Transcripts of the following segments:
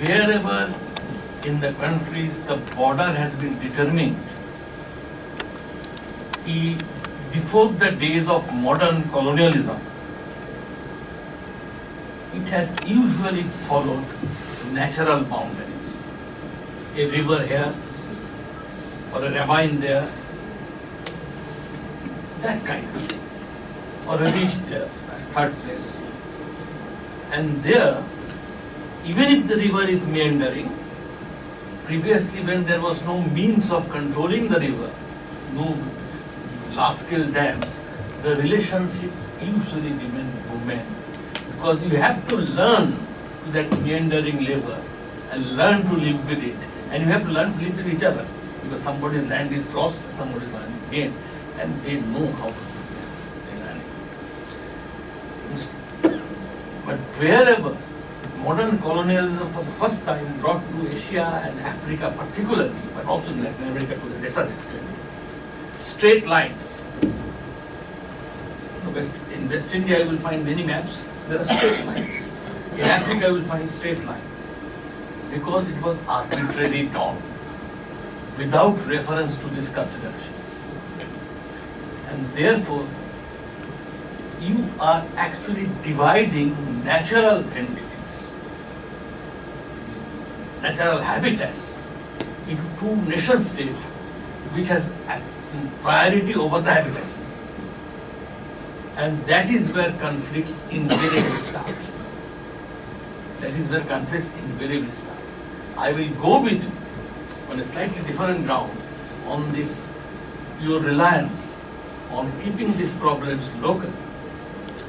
wherever in the countries the border has been determined, before the days of modern colonialism, it has usually followed natural boundaries. A river here, or a ravine there, that kind of thing. Or a ridge there, as third place. And there, even if the river is meandering, previously when there was no means of controlling the river, no large-scale dams, the relationship usually remain. Because you have to learn that meandering river and learn to live with it. And you have to learn to live with each other. Because somebody's land is lost, somebody's land is gained. And they know how to do it. But wherever modern colonialism for the first time brought to Asia and Africa particularly, but also in Latin America to a lesser extent, straight lines. In West India you will find many maps, there are straight lines. In Africa you will find straight lines. Because it was arbitrarily done, without reference to these considerations. And therefore, you are actually dividing natural entities, natural habitats, into two nation states which has priority over the habitat. And that is where conflicts invariably start. That is where conflicts invariably start. I will go with you on a slightly different ground on this, your reliance on keeping these problems local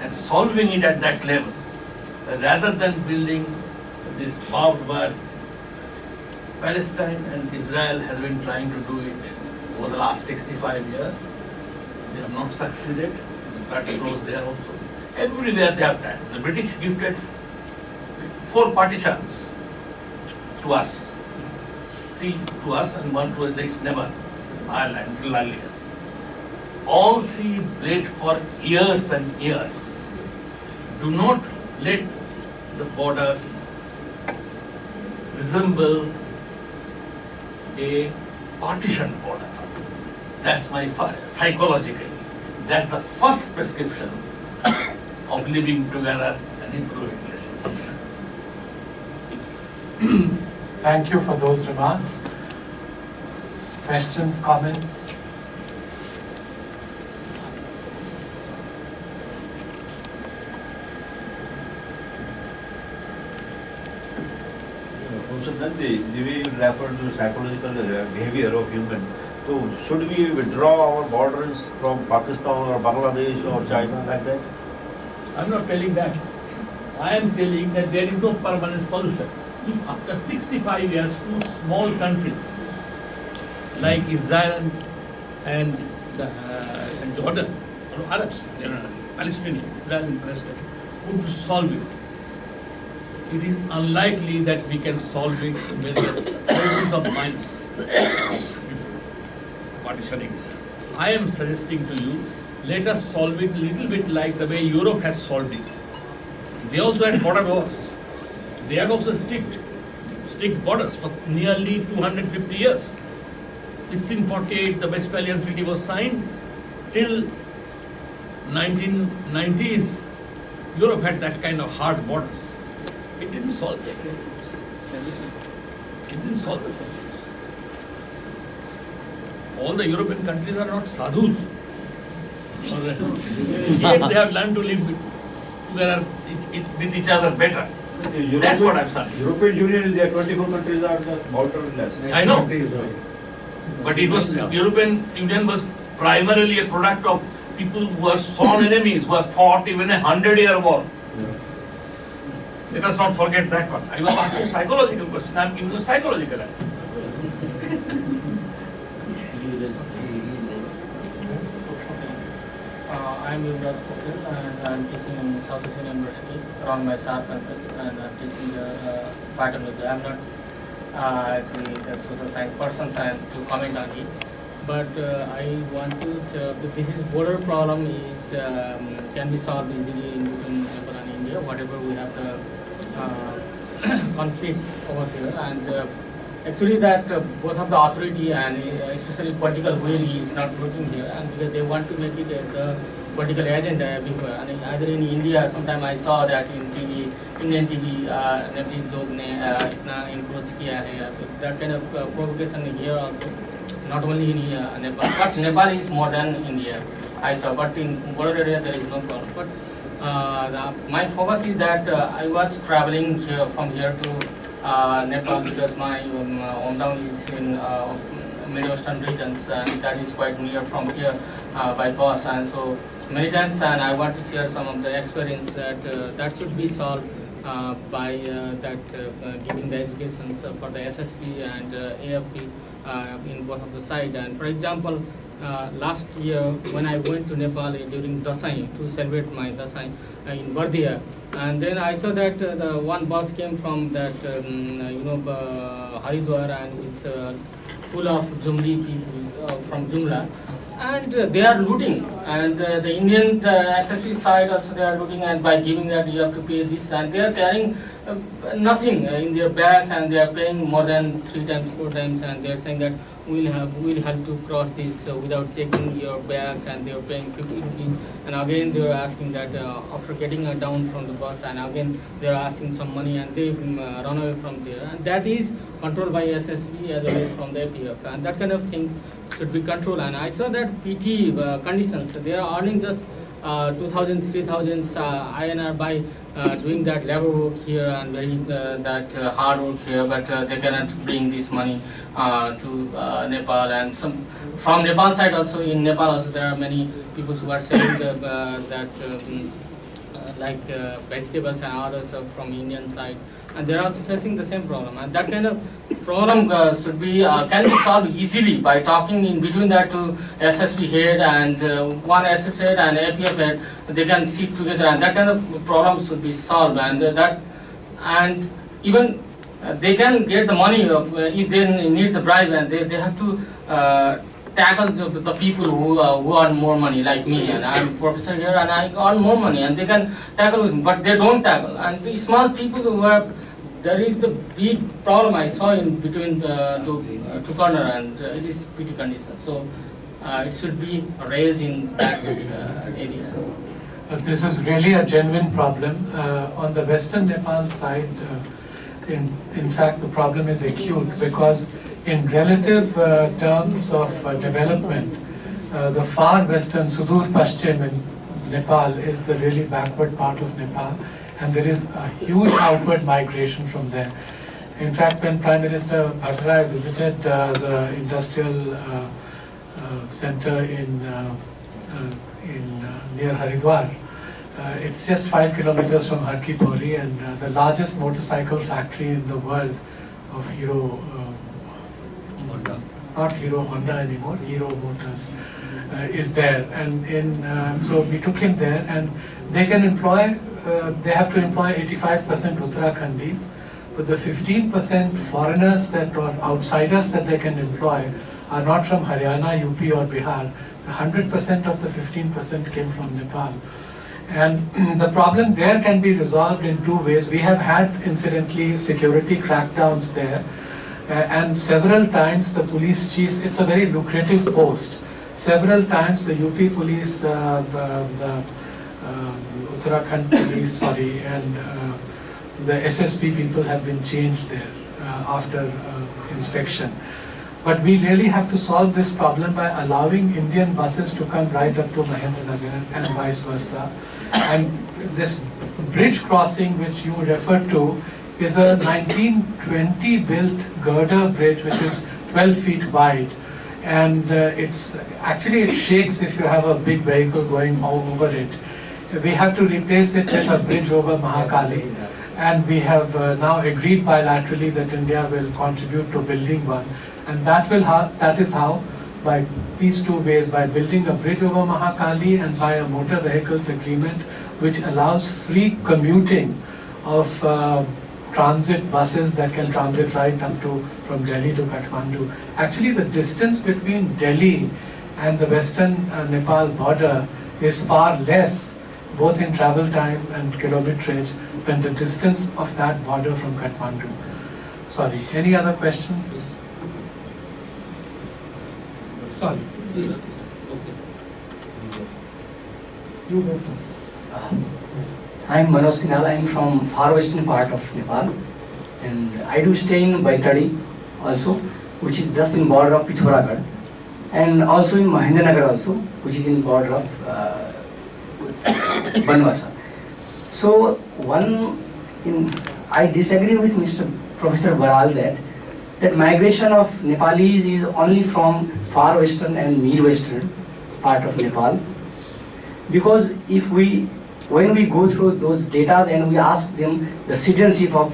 and solving it at that level, rather than building this barbed wire. Palestine and Israel has been trying to do it over the last 65 years. They have not succeeded. The battle flows there also. Everywhere they have done. The British gifted 4 partitions to us. 3 to us and 1 to the East, never Ireland till earlier. All 3 bled for years and years. Do not let the borders resemble a partition border. That's my psychologically. That's the first prescription of living together and improving relations. Thank you for those remarks. Questions, comments? The way you refer to psychological behavior of human, so should we withdraw our borders from Pakistan or Bangladesh or China like that? I'm not telling that. I am telling that there is no permanent solution. If after 65 years, 2 small countries like Israel and Jordan, or Arabs generally, Palestinian, Israel and Palestine, could solve it, it is unlikely that we can solve it with thousands of miles partitioning. I am suggesting to you, let us solve it a little bit like the way Europe has solved it. They also had border wars. They had also strict borders for nearly 250 years. 1648, the Westphalian Treaty was signed. Till 1990s, Europe had that kind of hard borders. It didn't solve the problems. It didn't solve the problems. All the European countries are not sadhus. Yet they have learned to live together with each other better. That's what I'm saying. European Union is there, 24 countries are the borderless. I know. But it was, European Union was primarily a product of people who were sworn enemies, who have fought even a 100-year war. Let us not forget that one. I was asking a psychological question, I am giving you a psychological answer. I am Yuvraj Pokhrial and I am teaching in South Asian University around my SAR countries, and I am teaching biotechnology. I am not actually a social science person to comment on it, but I want to say this is border problem is can be solved easily in between Nepal and India. Whatever we have the conflict over there, and actually that both of the authority and especially political will is not working here, and because they want to make it the political agenda everywhere. And either in India, sometime I saw that in TV, Indian TV, नबी लोग ने इतना encourage किया है, that kind of provocation here also, not only in Nepal, but Nepal is more than India, I saw, but in border area there is no problem. But my focus is that I was traveling here, from here to Nepal, because my hometown is in Mid-Western regions, and that is quite near from here by bus, and so many times, and I want to share some of the experience that that should be solved by giving the educations for the SSB and AFP in both of the side. And for example, last year when I went to Nepal during Dasai to celebrate my Dasai in Bardia, and then I saw that the one bus came from that Haridwar, and with full of Jumli people from Jumla, and they are looting, and the Indian SSB side also they are looting, and by giving that you have to pay this, and they are carrying nothing in their bags, and they are paying more than 3 times, 4 times, and they are saying that we'll have to cross this without checking your bags, and they are paying 50 rupees, and again they are asking that after getting down from the bus, and again they are asking some money, and they run away from there, and that is controlled by SSB as well as from the APF, and that kind of things should be controlled. And I saw that PT conditions, they are earning just 2,000, 3,000 INR by doing that labor work here, and very that hard work here, but they cannot bring this money to Nepal. And some from Nepal side also, in Nepal also there are many people who are selling like vegetables and others from Indian side, and they are also facing the same problem. And that kind of problem should be can be solved easily by talking in between that to SSB head and one SSB head and APF head. They can sit together, and that kind of problem should be solved. And even they can get the money if they need the bribe, and they have to tackle the people who earn more money, like me, and I'm a professor here and I earn more money, and they can tackle with me, but they don't tackle. And the small people who are, there is the big problem I saw in between the two corner, and it is pretty condition. So it should be raised in that area. This is really a genuine problem. On the Western Nepal side, in fact, the problem is acute, because in relative terms of development, the far western Sudur Paschim in Nepal is the really backward part of Nepal, and there is a huge outward migration from there. In fact, when Prime Minister Bhattarai visited the industrial center in near Haridwar, it's just 5 kilometers from Har Ki Pauri, and the largest motorcycle factory in the world of Hero, not Hero Honda anymore, Hero Motors, is there. And so we took him there, and they can employ, they have to employ 85% Uttarakhandis, but the 15% foreigners that or outsiders that they can employ are not from Haryana, UP or Bihar. 100% of the 15% came from Nepal. And the problem there can be resolved in 2 ways. We have had, incidentally, security crackdowns there. And several times the police chiefs, it's a very lucrative post. Several times the UP police, the Uttarakhand police, sorry, and the SSP people have been changed there after inspection. But we really have to solve this problem by allowing Indian buses to come right up to Mahendranagar and vice versa. And this bridge crossing which you referred to is a 1920 built girder bridge which is 12 feet wide. And it's actually, it shakes if you have a big vehicle going over it. We have to replace it with a bridge over Mahakali. And we have now agreed bilaterally that India will contribute to building one. And that is how, by these 2 ways, by building a bridge over Mahakali and by a motor vehicles agreement which allows free commuting of transit buses that can transit right up to from Delhi to Kathmandu. Actually, the distance between Delhi and the western Nepal border is far less, both in travel time and kilometerage, than the distance of that border from Kathmandu. Sorry, any other question? Sorry, please. You go first. I'm Manoj Sinal. I'm from far western part of Nepal, and I do stay in Baitadi also, which is just in border of Pithoragarh, and also in Mahendranagar also, which is in border of Banwasa. So I disagree with Mr. Professor Baral that migration of Nepalese is only from far western and mid-western part of Nepal, because when we go through those data and we ask them the citizenship of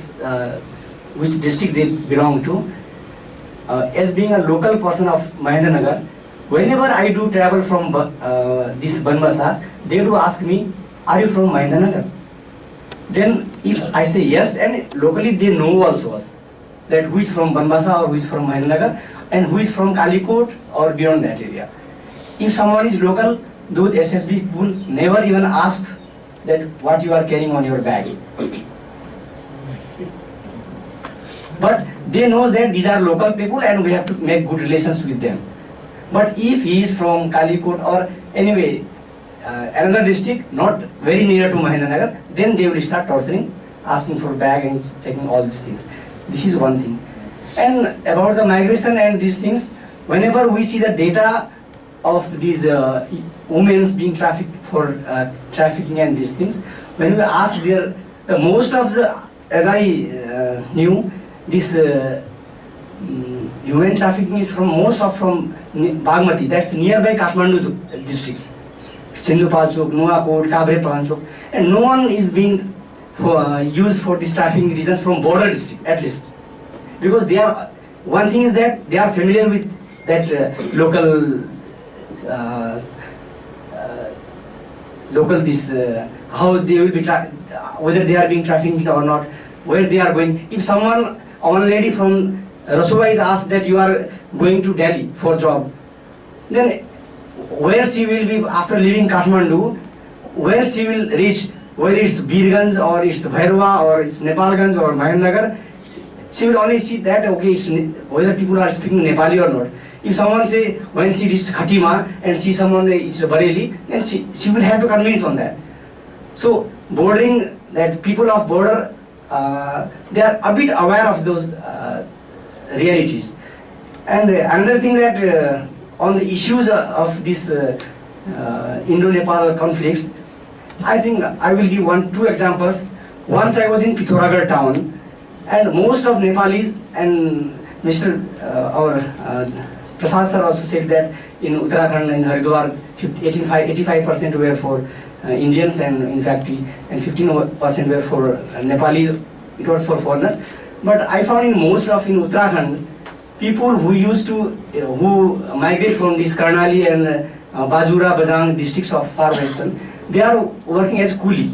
which district they belong to, as being a local person of Mahendranagar, whenever I do travel from this Banwasa, they do ask me, are you from Mahendranagar? Then if I say yes, and locally they know also us, that who is from Banwasa or who is from Mahendranagar and who is from Kalikot or beyond that area. If someone is local, those SSB people never even ask that what you are carrying on your bag. But they know that these are local people and we have to make good relations with them. But if he is from Kalikot or anyway another district not very near to Mahendranagar, then they will start torturing, asking for bag and checking all these things. This is one thing. And about the migration and these things, whenever we see the data of these women being trafficked for trafficking and these things, when we ask the most of the, as I knew, this human trafficking is from Bagmati, that's nearby Kathmandu districts, Sindhupalchok, Nuwakot, Kabre Palanchok, and no one is being used for this trafficking reasons from border district at least, because they are, one thing is that they are familiar with that local how they will be whether they are being trafficked or not, where they are going. If someone, one lady from Rasova is asked that you are going to Delhi for job, then where she will be after leaving Kathmandu, where she will reach, whether it's Birganj or it's Bhairava or it's Nepalganj or Mahendranagar, she will only see that, okay, it's whether people are speaking Nepali or not. If someone say, when she reaches Khatima and see someone, it's Bareilly, then she will have to convince on that. So bordering, that people of border, they are a bit aware of those realities. And another thing that on the issues of this Indo-Nepal conflicts, I think I will give two examples. Once I was in Pithoragarh town, and most of Nepalis, and Mr. Our Prasad sir also said that in Uttarakhand and Haridwar, 85% were for Indians, and in fact, and 15% were for Nepalis. It was for foreigners. But I found in Uttarakhand, people who used to, who migrate from this Karnali and Bajura, Bajang districts of far western, they are working as coolie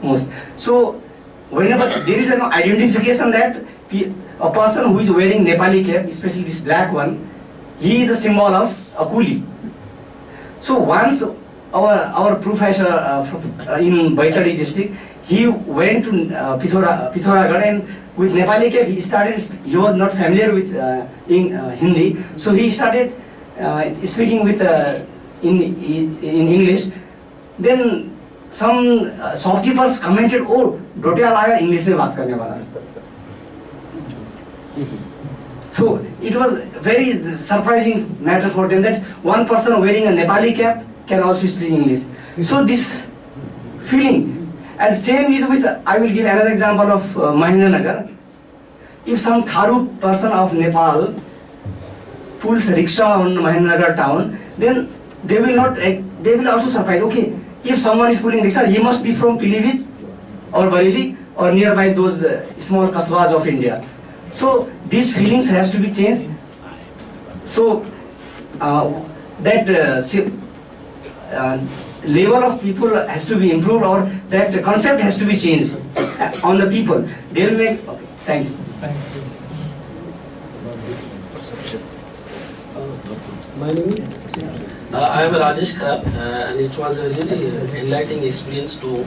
most. So whenever there is an identification that a person who is wearing Nepali cap, especially this black one, he is a symbol of a coolie. So once our professor in Baitadi district, he went to Pithoragarh, and with Nepali cap he was not familiar with Hindi, so he started speaking with in English. Then some shopkeepers commented, "Oh, Dotial aaya English mein baat karne wala." So it was very surprising matter for them that one person wearing a Nepali cap can also speak English. So this feeling, and same is with, I will give another example of Mahendranagar. If some Tharu person of Nepal pulls rickshaw on Mahendranagar town, then they will also surprise, okay, if someone is pulling rickshaw, he must be from Pilibhit or Bareilly or nearby those small kasbas of India. So these feelings has to be changed. So that level of people has to be improved, or that the concept has to be changed on the people. They will make. Okay, thank you. My name? I am Rajesh Kharab, and it was a really enlightening experience to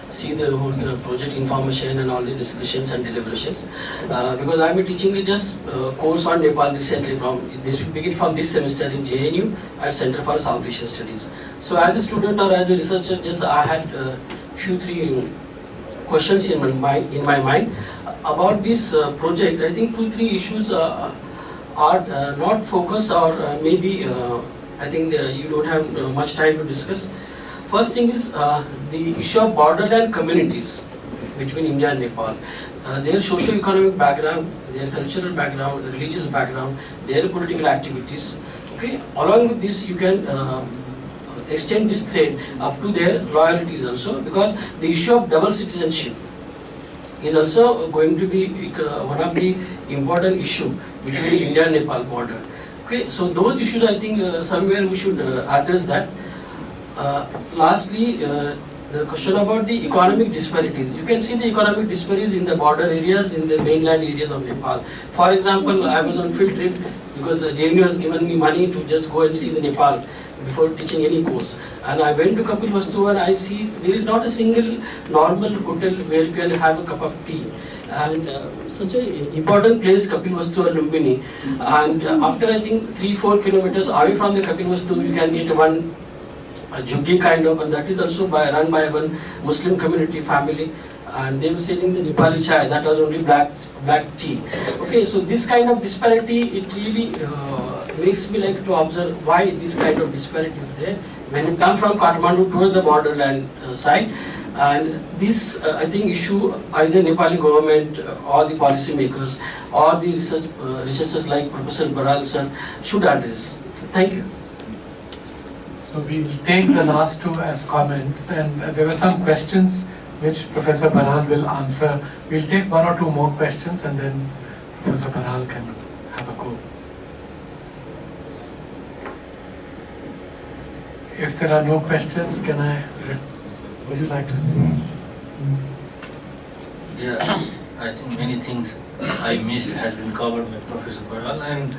see the whole project information and all the discussions and deliberations. Because I am teaching just course on Nepal recently this will begin from this semester in JNU at Center for South Asian Studies. So as a student or as a researcher, just I had three questions in my mind about this project. I think 2-3 issues are not focused, or maybe I think you don't have much time to discuss. First thing is the issue of borderland communities between India and Nepal. Their socio-economic background, their cultural background, religious background, their political activities. Okay, along with this, you can extend this thread up to their loyalties also, because the issue of double citizenship is also going to be one of the important issue between India and Nepal border. Okay, so those issues, I think somewhere we should address that. Lastly, the question about the economic disparities. You can see the economic disparities in the border areas, in the mainland areas of Nepal. For example, I was on field trip because JNU has given me money to just go and see the Nepal before teaching any course. And I went to Kapilvastu and I see there is not a single normal hotel where you can have a cup of tea. And such an important place, Kapilvastu or Lumbini. And after I think 3-4 kilometers away from the Kapilvastu, you can get one juggi kind of, and that is also run by one Muslim community family, and they were selling the Nepali chai, that was only black tea. Okay, so this kind of disparity, it really makes me like to observe why this kind of disparity is there when you come from Kathmandu towards the borderland side. And this, I think, issue either Nepali government or the policy makers or the researchers like Professor Baral sir should address. Thank you. So we will take the last two as comments, and there were some questions which Professor Baral will answer. We'll take 1 or 2 more questions and then Professor Baral can have a go. If there are no questions, would you like to say? Yeah, I think many things I missed has been covered by Professor Baral, and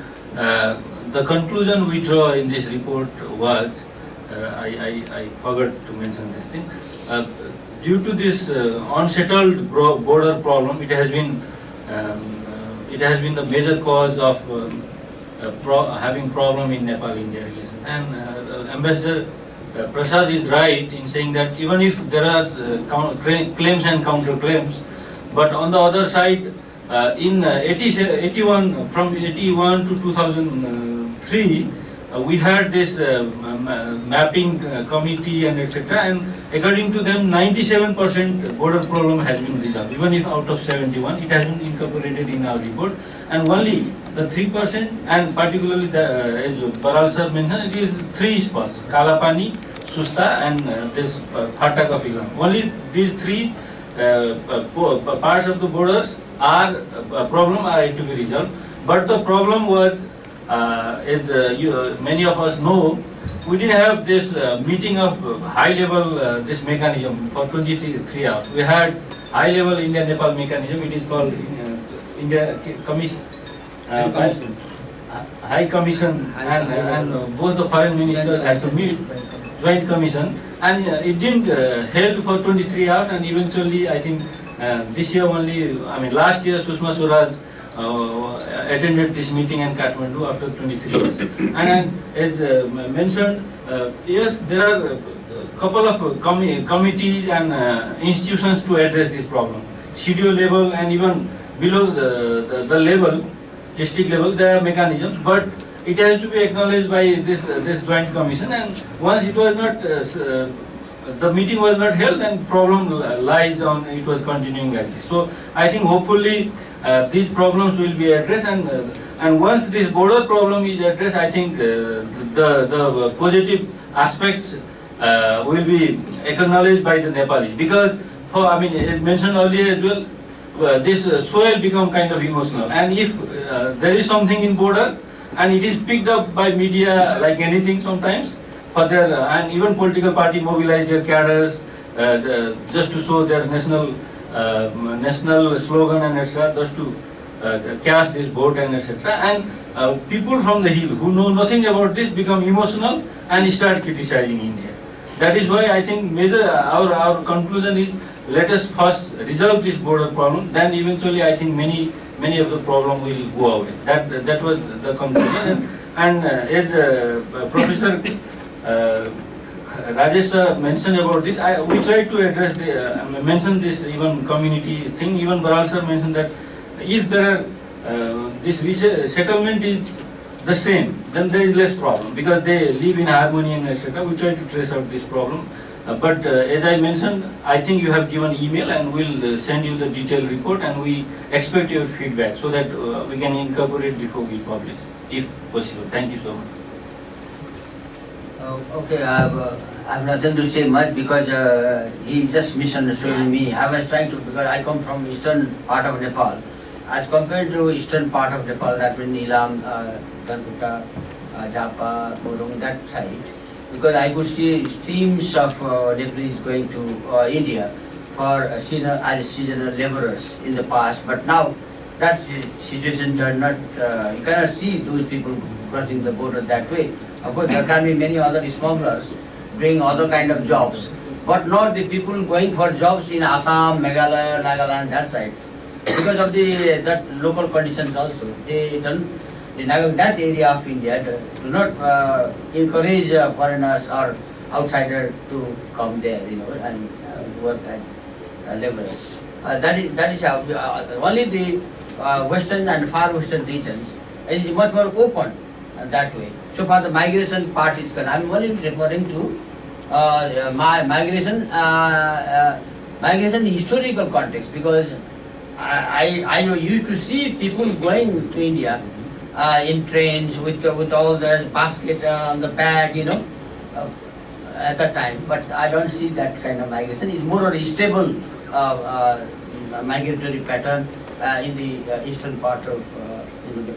the conclusion we draw in this report was, I forgot to mention this thing. Due to this unsettled border problem, it has been the major cause of having problem in Nepal-India relations. And Ambassador Prasad is right in saying that even if there are claims and counterclaims, but on the other side, in 81 from 81 to 2003. We had this mapping committee and etc. And according to them, 97% border problem has been resolved. Even if out of 71, it has been incorporated in our report. And only the 3%, and particularly as Baral sir mentioned, it is 3 spots: Kalapani, Susta, and this Phata Kapilam. Only these 3 parts of the borders are problem are to be resolved. But the problem was, as many of us know, we didn't have this meeting of high level this mechanism for 23 hours. We had high level India-Nepal mechanism. It is called India Commission, High Commission, and both the foreign ministers had to meet, joint commission, and it didn't held for 23 hours. And eventually, I think this year only, I mean last year, Sushma Swaraj attended this meeting in Kathmandu after 23 years. And as mentioned, yes, there are a couple of committees and institutions to address this problem. CDO level and even below the level, district level, there are mechanisms, but it has to be acknowledged by this joint commission. And once it was not, the meeting was not held, and problem lies on it was continuing like this. So I think hopefully these problems will be addressed, and once this border problem is addressed, I think the positive aspects will be acknowledged by the Nepalis. Because, I mean, as mentioned earlier as well, this soil become kind of emotional, and if there is something in border and it is picked up by media like anything sometimes, for their and even political party mobilize their cadres just to show their national slogan and etc. just to cash this vote and etc. And people from the hill who know nothing about this become emotional and start criticizing India. That is why I think our conclusion is let us first resolve this border problem, then eventually I think many of the problem will go away. That was the conclusion. And as Professor Rajesh mentioned about this, we tried to address mention this even community thing. Even Baral sir mentioned that if there are this settlement is the same, then there is less problem because they live in harmony and etc. We try to trace out this problem. But as I mentioned, I think you have given email and we'll send you the detailed report, and we expect your feedback so that we can incorporate before we publish, if possible. Thank you so much. Okay, I have nothing to say much because he just misunderstood me. I was trying to, because I come from eastern part of Nepal. As compared to eastern part of Nepal, that means Nilam, Kalkutta, Japa, Morung, that side, because I could see streams of Nepalese going to India for as seasonal laborers in the past, but now that situation does not, you cannot see those people crossing the border that way. Of course, there can be many other smugglers doing other kind of jobs, but not the people going for jobs in Assam, Meghalaya, Nagaland, that side. Because of that local conditions also, they don't, that area of India do not encourage foreigners or outsiders to come there, and work as laborers. That is how only the western and far western regions is much more open that way. So for the migration part is concerned, I am only referring to migration historical context, because I used to see people going to India in trains with all the basket on the back, at that time. But I don't see that kind of migration. It's more or a stable migratory pattern in the eastern part of the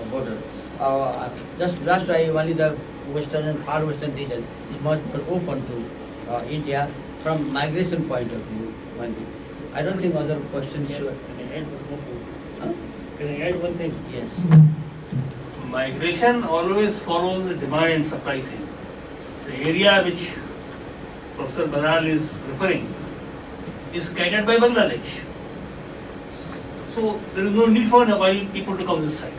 border. That's why only the western and far western region is much more open to India from migration point of view only. I don't think other questions should. Can I add one thing? Yes. Migration always follows the demand and supply thing. The area which Professor Baral is referring is catered by Bangladesh. So there is no need for Nepali people to come this side.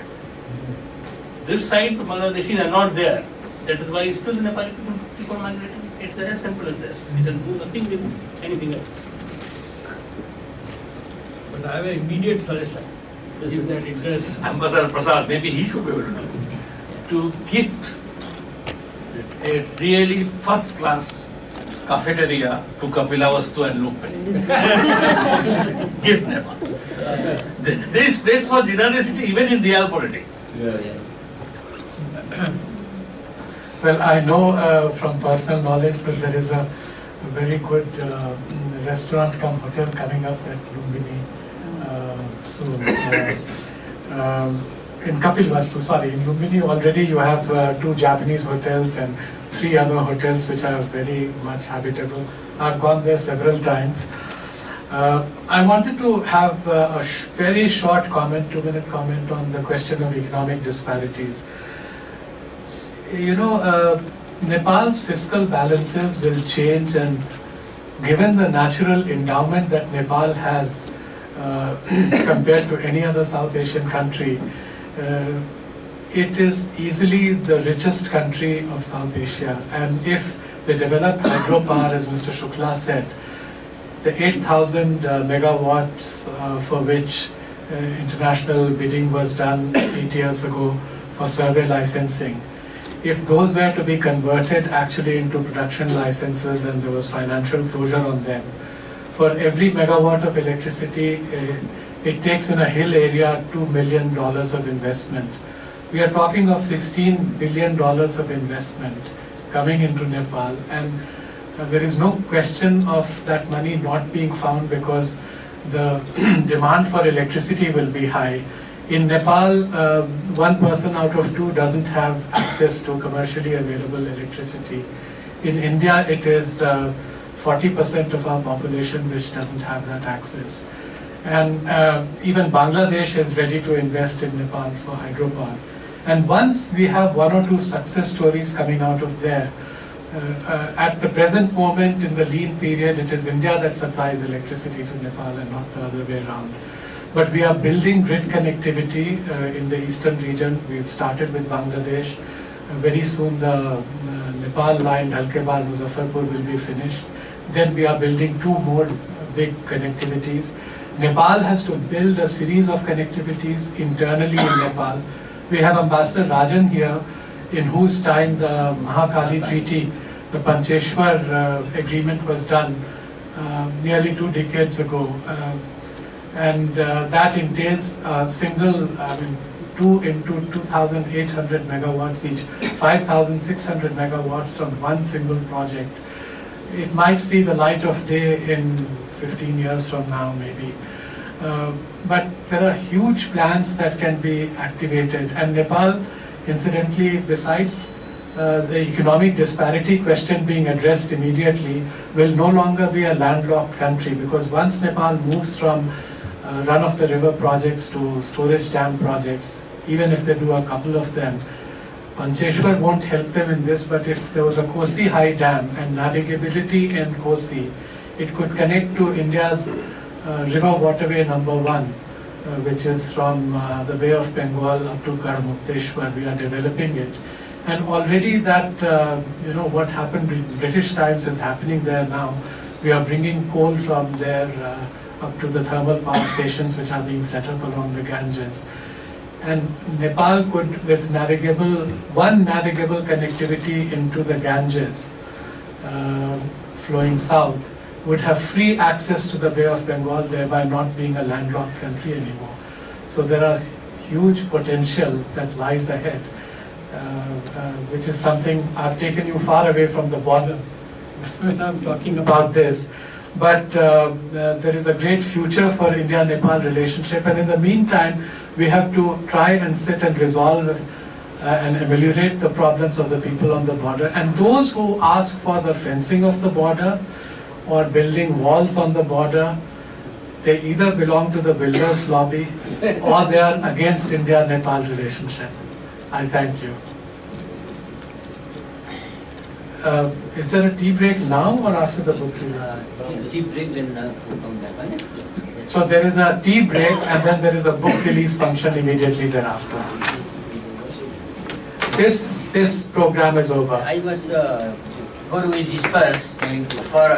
This side, the Bangladeshis are not there. That is why still the Nepali people keep on migrating. It's as simple as this. It has do nothing with anything else. But I have an immediate suggestion. If that interests Ambassador Prasad, maybe he should be able to gift a really first-class cafeteria to Kapilavastu and Lumpini. Gift Nepal. There is place for generosity even in realpolitik. Well, I know from personal knowledge that there is a very good restaurant come hotel coming up at Lumbini soon. In Kapilavastu, sorry, in Lumbini already you have 2 Japanese hotels and 3 other hotels which are very much habitable. I've gone there several times. I wanted to have a very short comment, 2-minute comment on the question of economic disparities. Nepal's fiscal balances will change, and given the natural endowment that Nepal has compared to any other South Asian country, it is easily the richest country of South Asia. And if they develop hydropower, as Mr. Shukla said, the 8,000 megawatts for which international bidding was done 8 years ago for survey licensing, if those were to be converted actually into production licenses and there was financial closure on them, for every megawatt of electricity, it takes in a hill area $2 million of investment. We are talking of $16 billion of investment coming into Nepal, and there is no question of that money not being found because the demand for electricity will be high. In Nepal, 1 person out of 2 doesn't have access to commercially available electricity. In India, it is 40% of our population which doesn't have that access. And even Bangladesh is ready to invest in Nepal for hydropower. And once we have 1 or 2 success stories coming out of there, At the present moment, in the lean period, it is India that supplies electricity to Nepal and not the other way around. But we are building grid connectivity in the eastern region. We've started with Bangladesh. Very soon the Nepal line, Dhalkebar, Muzaffarpur will be finished. Then we are building 2 more big connectivities. Nepal has to build a series of connectivities internally in Nepal. We have Ambassador Rajan here, in whose time the Mahakali Treaty, the Pancheshwar agreement was done nearly 2 decades ago. And that entails single, 2 into 2,800 megawatts each, 5,600 megawatts on one single project. It might see the light of day in 15 years from now, maybe. But there are huge plans that can be activated. And Nepal, incidentally, besides the economic disparity question being addressed immediately, will no longer be a landlocked country, because once Nepal moves from run-of-the-river projects to storage dam projects, even if they do a couple of them, Pancheshwar won't help them in this, but if there was a Kosi High Dam and navigability in Kosi, it could connect to India's river waterway number 1, which is from the Bay of Bengal up to Garhmukteshwar. We are developing it. And already that, what happened in British times is happening there now. We are bringing coal from there up to the thermal power stations which are being set up along the Ganges. And Nepal could, with one navigable connectivity into the Ganges flowing south, would have free access to the Bay of Bengal, thereby not being a landlocked country anymore. So there are huge potential that lies ahead, which is something I've taken you far away from the border when I'm talking about this. But there is a great future for India-Nepal relationship, and in the meantime, we have to try and sit and resolve and ameliorate the problems of the people on the border. And those who ask for the fencing of the border or building walls on the border, they either belong to the builders' lobby or they are against India-Nepal relationship. I thank you. Is there a tea break now or after the book release? Tea break, then we'll come back. So there is a tea break and then there is a book release function immediately thereafter. This program is over. I was, before we disperse, for